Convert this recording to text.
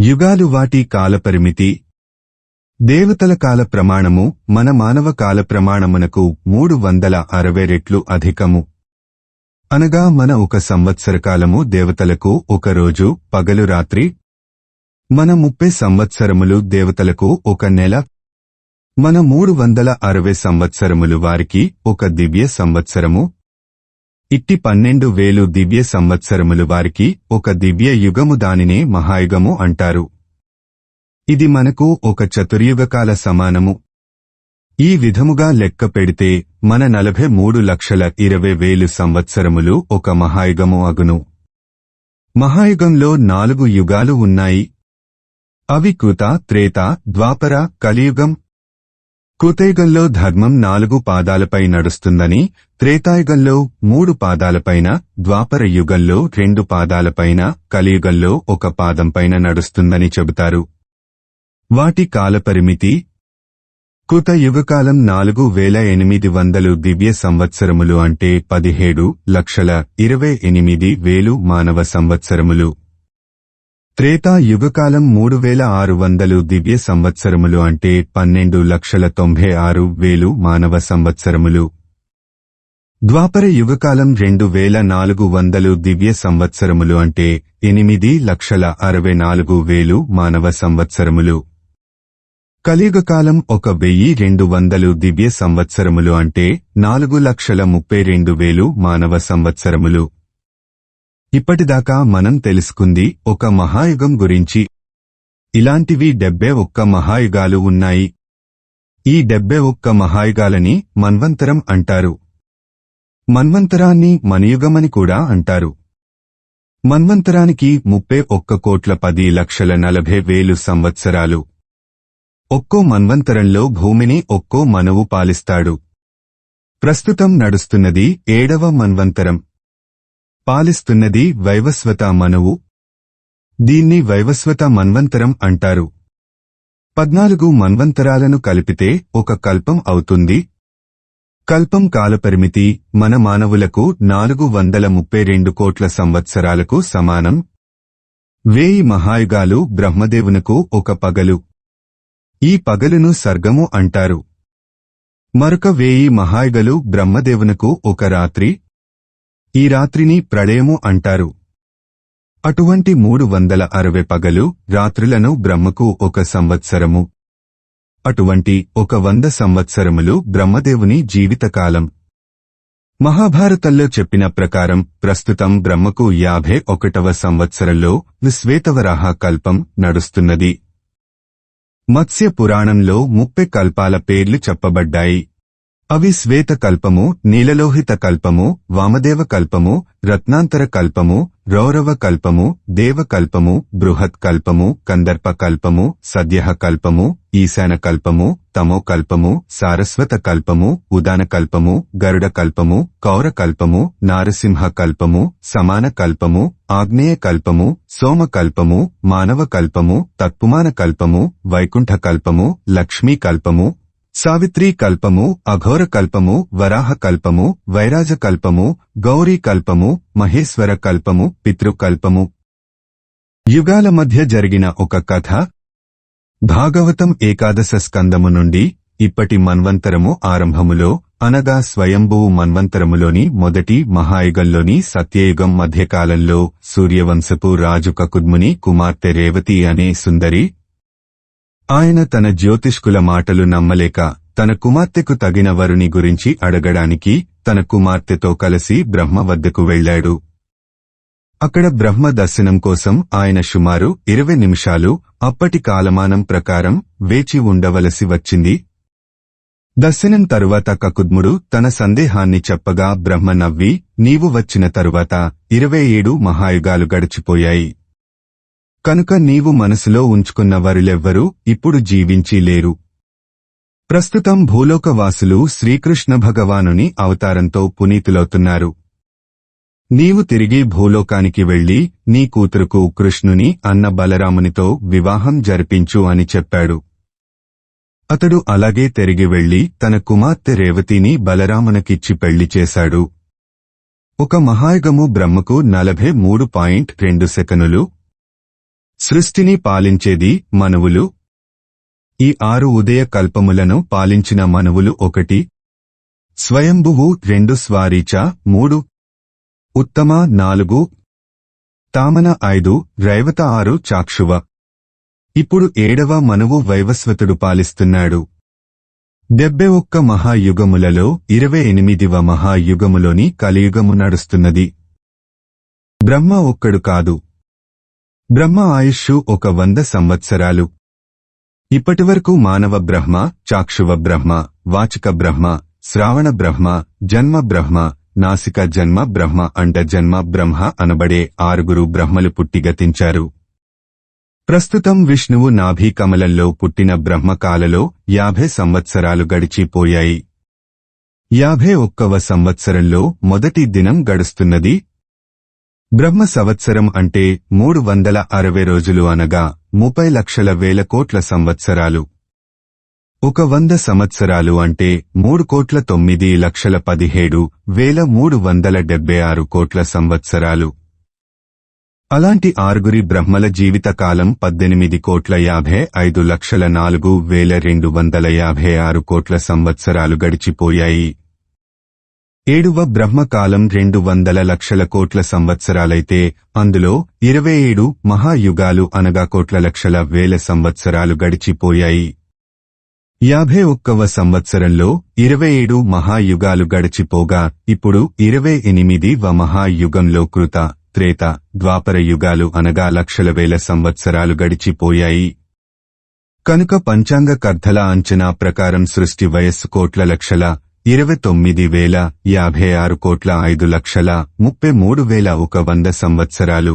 యుగాలు వాటి కాలపరిమితి. దేవతల కాల ప్రమాణము మన మానవ కాల ప్రమాణమునకు 360 రెట్లు అధికము. అనగా మన ఒక సంవత్సర కాలము దేవతలకు ఒక రోజు పగలు రాత్రి. మన 30 సంవత్సరములు దేవతలకు ఒక నెల. మన 360 సంవత్సరములు వారికి ఒక దివ్య సంవత్సరము. ఇట్టి 12,000 దివ్య సంవత్సరములు వారికి ఒక దివ్య యుగము. దానినే మహాయుగము అంటారు. ఇది మనకు ఒక చతుర్యుగకాల సమానము. ఈ విధముగా లెక్క పెడితే మన 43,20,000 సంవత్సరములు ఒక మహాయుగము అగును. మహాయుగంలో 4 యుగాలు ఉన్నాయి. అవి కృత, త్రేత, ద్వాపర, కలియుగం. కృతయుగంలో ధర్మం 4 పాదాలపై నడుస్తుందని, త్రేతాయుగంలో 3 పాదాలపైన, ద్వాపర యుగంలో 2 పాదాలపైన, కలియుగంలో 1 పాదంపైన నడుస్తుందని చెబుతారు. వాటి కాలపరిమితి. కృత యుగకాలం 4,800 దివ్య సంవత్సరములు అంటే 17,28,000 మానవ సంవత్సరములు. త్రేతా యుగకాలం 3,600 దివ్య సంవత్సరములు అంటే 12,96,000 మానవ సంవత్సరములు. ద్వాపర యుగకాలం 2,400 దివ్య సంవత్సరములు అంటే 8,64,000 మానవ సంవత్సరములు. కలియుగకాలం 1,200 దివ్య సంవత్సరములు అంటే 4,32,000 మానవ సంవత్సరములు. ఇప్పటిదాకా మనం తెలుసుకుంది ఒక మహాయుగం గురించి. ఇలాంటివి 71 మహాయుగాలు ఉన్నాయి. ఈ 71 మహాయుగాలని మన్వంతరం అంటారు. మన్వంతరాన్ని మనుయుగమని కూడా అంటారు. మన్వంతరానికి 31,10,40,000 సంవత్సరాలు. ఒక్కో మన్వంతరంలో భూమిని ఒక్కో మనువు పాలిస్తాడు. ప్రస్తుతం నడుస్తున్నది 7వ మన్వంతరం. పాలిస్తున్నది వైవస్వత మనువు. దీన్ని వైవస్వత మన్వంతరం అంటారు. 14 మన్వంతరాలను కలిపితే ఒక కల్పం అవుతుంది. కల్పం కాలపరిమితి మన మానవులకు 432 కోట్ల సంవత్సరాలకు సమానం. 1000 మహాయుగాలు బ్రహ్మదేవునకు ఒక పగలు. ఈ పగలును సర్గము అంటారు. మరొక 1000 మహాయుగలు బ్రహ్మదేవునకు ఒక రాత్రి. ఈ రాత్రిని ప్రళయము అంటారు. అటువంటి 360 పగలు రాత్రులను బ్రహ్మకు ఒక సంవత్సరము. అటువంటి 100 సంవత్సరములు బ్రహ్మదేవుని జీవితకాలం. మహాభారతంలో చెప్పిన ప్రకారం ప్రస్తుతం బ్రహ్మకు 51వ సంవత్సరంలో శ్వేతవరాహ కల్పం నడుస్తున్నది. మత్స్య పురాణంలో 30 కల్పాల పేర్లు చెప్పబడ్డాయి. అవి శ్వేత కల్పము, నీలలోహిత కల్పము, వామదేవ కల్పము, రత్నాంతర కల్పము, రౌరవ కల్పము, దేవ కల్పము, బృహత్ కల్పము, కందర్ప కల్పము, సద్యః కల్పము, ఈశాన కల్పము, తమో కల్పము, సారస్వత కల్పము, ఉదాన కల్పము, గరుడ కల్పము, కౌర కల్పము, నారసింహ కల్పము, సమాన కల్పము, ఆగ్నేయ కల్పము, సోమ కల్పము, మానవ కల్పము, తత్పుమాన కల్పము, వైకుంఠ కల్పము, లక్ష్మీ కల్పము, సావిత్రీ కల్పము, అఘోర కల్పము, వరాహ కల్పము, వైరాజ కల్పము, గౌరీ కల్పము, మహేశ్వర కల్పము, పితృకల్పము. యుగాల మధ్య జరిగిన ఒక కథ. భాగవతం 11వ స్కందము నుండి ఇప్పటి మన్వంతరము ఆరంభములో అనగా స్వయంభువు మన్వంతరములోని మొదటి మహాయుగంలోని సత్యయుగం మధ్యకాలంలో సూర్యవంశపు రాజు కకుద్ముని కుమార్తె రేవతి అనే సుందరి. ఆయన తన జ్యోతిష్కుల మాటలు నమ్మలేక తన కుమార్తెకు తగిన వరుని గురించి అడగడానికి తన కుమార్తెతో కలిసి బ్రహ్మ వద్దకు వెళ్లాడు. అక్కడ బ్రహ్మ దర్శనం కోసం ఆయన సుమారు 20 నిమిషాలు అప్పటి కాలమానం ప్రకారం వేచి ఉండవలసి వచ్చింది. దర్శనం తరువాత కకుద్ముడు తన సందేహాన్ని చెప్పగా బ్రహ్మ నవ్వి, నీవు వచ్చిన తరువాత 27 మహాయుగాలు గడిచిపోయాయి. కనుక నీవు మనసులో ఉంచుకున్న వరులెవ్వరూ ఇప్పుడు జీవించి లేరు. ప్రస్తుతం భూలోకవాసులు శ్రీకృష్ణ భగవానుని అవతారంతో పునీతులవుతున్నారు. నీవు తిరిగి భూలోకానికి వెళ్లి నీ కూతురుకు కృష్ణుని అన్న బలరామునితో వివాహం జరిపించు అని చెప్పాడు. అతడు అలాగే తిరిగి వెళ్లి తన కుమార్తె రేవతిని బలరామునకిచ్చి పెళ్లి చేశాడు. ఒక మహాయుగము బ్రహ్మకు 43.2 సెకనులు. సృష్టిని పాలించేది మనువులు. ఈ 6 ఉదయ కల్పములను పాలించిన మనువులు 1 స్వయంభువు 2 స్వారీచ 3 ఉత్తమ 4 తామన 5 రైవత 6 చాక్షువ. ఇప్పుడు 7వ మనువు వైవస్వతుడు పాలిస్తున్నాడు. 71 మహాయుగములలో 28వ మహాయుగములోని కలియుగము నడుస్తున్నది. బ్రహ్మ ఒక్కడు కాదు. బ్రహ్మ ఆయుష్షు 100 సంవత్సరాలు. ఇప్పటివరకు మానవ బ్రహ్మ, చాక్షువ బ్రహ్మ, వాచిక బ్రహ్మ, శ్రావణ బ్రహ్మ, జన్మ బ్రహ్మ, నాసిక జన్మ బ్రహ్మ అంట జన్మ బ్రహ్మ అనబడే 6 బ్రహ్మలు పుట్టిగతించారు. ప్రస్తుతం విష్ణువు నాభి కమలంలో పుట్టిన బ్రహ్మకాలలో 50 సంవత్సరాలు గడిచిపోయాయి. 51వ సంవత్సరంలో మొదటి దినం గడుస్తున్నది. బ్రహ్మ సంవత్సరం అంటే 360 రోజులు అనగా 30 లక్షల వేల కోట్ల సంవత్సరాలు. 100 సంవత్సరాలు అంటే 3,9,17,376 కోట్ల సంవత్సరాలు. అలాంటి 6 బ్రహ్మల జీవితకాలం 18,55,04,256 కోట్ల సంవత్సరాలు గడిచిపోయాయి. 7వ బ్రహ్మకాలం 200 లక్షల కోట్ల సంవత్సరాలైతే అందులో 27 మహాయుగాలు అనగా కోట్ల లక్షల వేల సంవత్సరాలు గడిచిపోయాయి. 51వ సంవత్సరంలో 27 మహాయుగాలు గడిచిపోగా ఇప్పుడు 28వ మహాయుగంలో కృత, త్రేత, ద్వాపర యుగాలు అనగా లక్షల వేల సంవత్సరాలు గడిచిపోయాయి. కనుక పంచాంగ కర్ధల అంచనా ప్రకారం సృష్టి వయస్సు కోట్ల లక్షల 29,056 కోట్ల 5,33,100 సంవత్సరాలు.